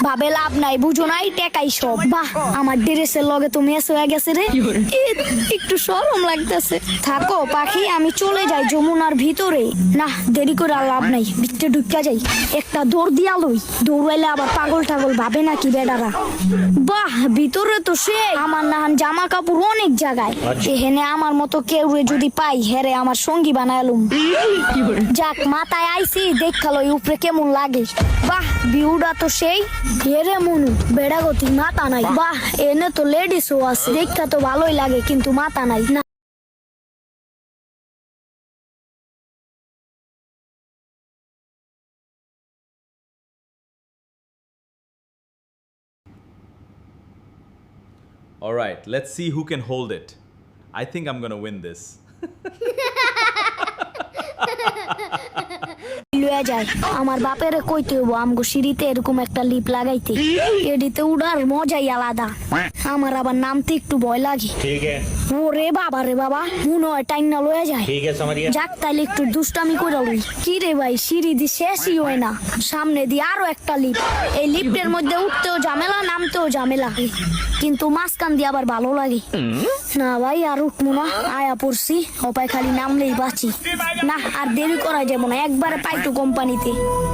ভাবে লাভ নাই, বুঝো নাই, টেকাই সব। বাহ, আমার ড্রেসের লগে তো মেস হয়ে গেছে রে, একটু শরম লাগতেছে। থাকো পাখি, আমি চলে যাই যমুনার ভিতরে। না, দেরি করে আর লাভ নাই, ভিতরে ঢুকা যাই। একটা দৌড় দিয়া লই, দৌড়াইলে আবার পাগল টাগল ভাবে নাকি বেডারা। বাহ, ভিতরে তো সে আমার নাহান জামা কাপড় অনেক জায়গায়। এখানে আমার মতো কেউ যদি পাই, হেরে আমার সঙ্গী বানাইলুম। যাক, মাথায় আইছি, দেখালই উপরে কেমন লাগে। বাহ, ভিউটা তো সেই। হেরে মনু বেড়াগতি মাথা নাই। বাহ, এনে তো লেডিসও আছে, দেখা তো ভালোই লাগে, কিন্তু মাথা নাই না। All right, let's see who can hold it. I think I'm gonna win this. লয়ে যায় আমার বাপেরে কইতে হবো আমগো সিঁড়িতে এরকম একটা লিপ লাগাইতে। এডিতে উড়ার মজাই আলাদা। আমার আবার নামতে একটু ভয় লাগে। ठीक है ওরে বাবা রে বাবা, মনে হয় টাইনা লয়ে যায়। ठीक है समझ गया যাক, তাইলে একটু দুষ্টামি করে লই। কি রে ভাই, সিঁড়ি দি শেষই হয় না, সামনে দিয়ে আরো একটা লিফট। এই লিফটের মধ্যে উঠতেও ঝামেলা, নামতেও ঝামেলা, কিন্তু মাঝখান দিয়ে আবার ভালো লাগে। না ভাই, আর উঠবো না, আয়া পড়ছি, অপায় খালি নামলেই বাঁচি। না, আর দেরি করা যাবো না, একবারে পাইতো কোম্পানিতে।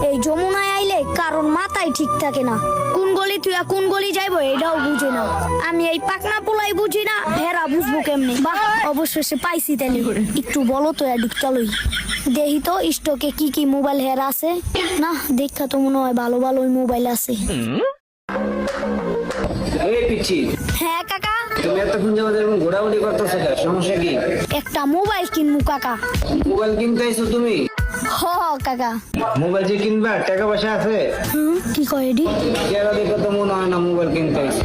এই যমুনায় আইলে কারণ মাথায় ঠিক থাকে না, কোন গলি তুই কোন গলি যাইবো এটাও বুঝে না। আমি এই পাকনা পোলাই বুঝি না, হেরা বুঝবো কেমনে। বাহ, অবশেষে পাইছি। তাহলে একটু বলো তো এডিটটা লই, দেখি তো স্টকে কি কি মোবাইল হেরা আছে। না, দেখা তো মনে হয় ভালো ভালোই মোবাইল আছে। এই পিচ্ছি, হ্যাঁ কাকা, তুমি এতক্ষণ যাবত এরকম ঘোরাঘুরি করতেছো কেন? সমস্যা কি? একটা মোবাইল কিনবো কাকা। মোবাইল কিনতে আইছো তুমি? হ কাকা। মোবাইল যে কিনবা, টাকা পয়সা আছে? কি কয় এডি? চেহারা দেখে তো মনে হয় না মোবাইল কিনতে আইছো।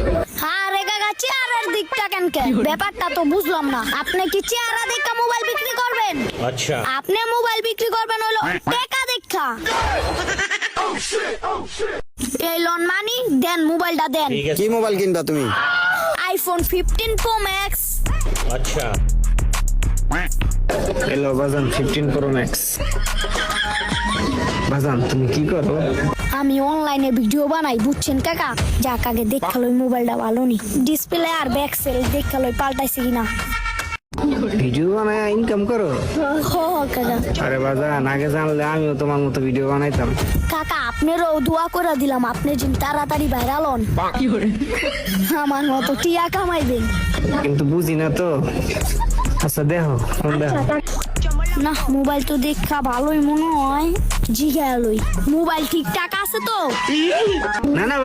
আরে কাকা, চেহারার দিকটা কেন কেন, ব্যাপারটা তো বুঝলাম না। আপনি কি চেহারা দেখা মোবাইল বিক্রি করবেন? अच्छा আপনি মোবাইল বিক্রি করবেন হলো টাকা দেখা। এই লোন মানি দেন, মোবাইলটা দেন। ठीक है কি মোবাইল কিনবা তুমি? IPhone 15 pro max. अच्छा হ্যালো বাজান, 15 প্রো ম্যাক্স। বাজান তুমি কি করো? আমি অনলাইনে ভিডিও বানাই, বুঝছেন কাকা। যাক, আগে দেখালো মোবাইলটা ভালো নি, ডিসপ্লে আর ব্যাক সেল দেখালো পাল্টাইছে কিনা। ভিডিও বানায় ইনকাম করো? হ কাকা। আরে বাজান, আগে জানলে আমিও তোমার মতো ভিডিও বানাইতাম। কাকা, আপনারও দোয়া করে দিলাম, আপনি যেন তাড়াতাড়ি ভাইরাল হন, আমার মতো টিয়া কামাইবেন। কিন্তু বুঝি না তো। আচ্ছা দেখো, ফোন দেখো। না, মোবাইল তো দেখা ভালোই মনে হয়, জিগালই। মোবাইল ঠিকঠাক আছে তো? না না